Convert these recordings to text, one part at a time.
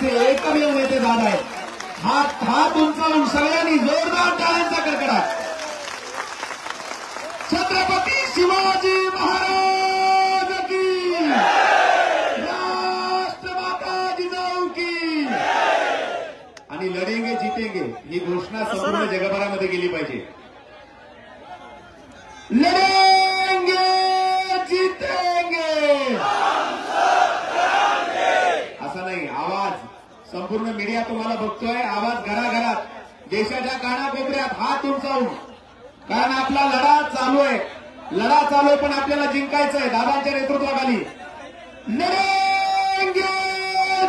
जिल्ह्याचे एकमेव नेते दादा आहेत। हात उंचावून सगळ्यांनी जोरदार टाळ्यांचा कडकडाट। छत्रपती शिवाजी महाराज की, राष्ट्रमाता जिजाऊ की। आणि लढेंगे जितेंगे ही घोषणा संपूर्ण जगभरामध्ये गेली पाहिजे। लढेंगे जितेंगे असं नाही, आवाज संपूर्ण मीडिया तुम्हाला बघतोय, आवाज घराघरात देशाच्या कानाकोपऱ्यात हात उंचावून, कारण आपला लढा चालू आहे पण आपल्याला जिंकायचंय दादांच्या नेतृत्वाखाली। लढेंगे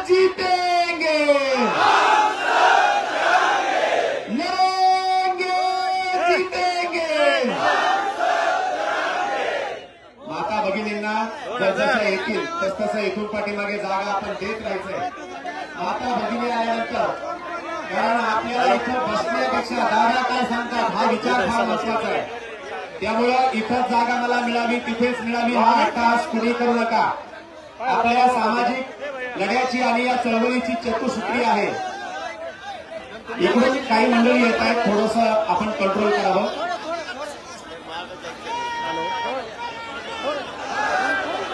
जितेंगे, लढेंगे जितेंगे। माता भगिनींना जसं येतील तसं इथून पाठीमागे जागा आपण देत राहायचंय। माता भगिनी आल्यानंतर, कारण आपल्याला इथं बसण्यापेक्षा दादा काय सांगतात हा विचार फार महत्वाचा आहे। त्यामुळं इथंच जागा मला मिळावी तिथेच मिळावी हा हट्टास कुणी करू नका। आपल्या सामाजिक लढ्याची आणि या चळवळीची चतुसूत्री आहे। इकडून काही मंडळी येत आहेत, थोडस आपण कंट्रोल करावं।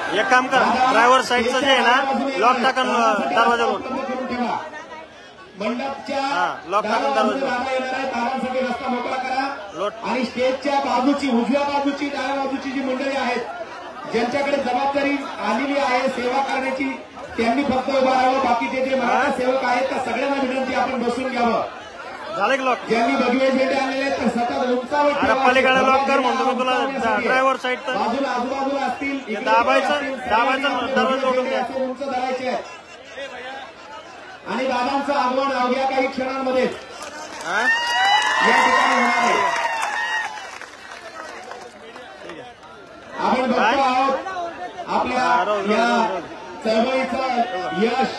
एक काम करा, ड्रायव्हर साईडचं जे आहे ना लॉक टाकून दरवाजा मंडपच्या लॉक टाकून दरवाजा दादांसाठी रस्ता मोकळा करा। आणि स्टेजच्या बाजूची उजव्या बाजूची डाव्या बाजूची जी मंडळी आहेत ज्यांच्याकडे जबाबदारी आलेली आहे सेवा करण्याची, त्यांनी फक्त उभा राहावं। बाकीचे जे मराठा सेवक आहेत त्या सगळ्यांना विनंती आपण बसून घ्यावं। झाले लॉक, ज्यांनी भगवे झेंडे आणलेले आहेत तर सतत उंचावर पलीकडे लॉक कर म्हणतो मी तुला। ड्रायव्हर साईड बाजूला आजूबाजूला असतील दाबायचं दरवाजा ओढून घ्या, उंच धरायचे आहेत। आणि दादांचं आगमन अवघ्या काही क्षणांमध्येच या ठिकाणी होणार आहे। आपण बघतो आहोत आपल्या या चळवळीचं यश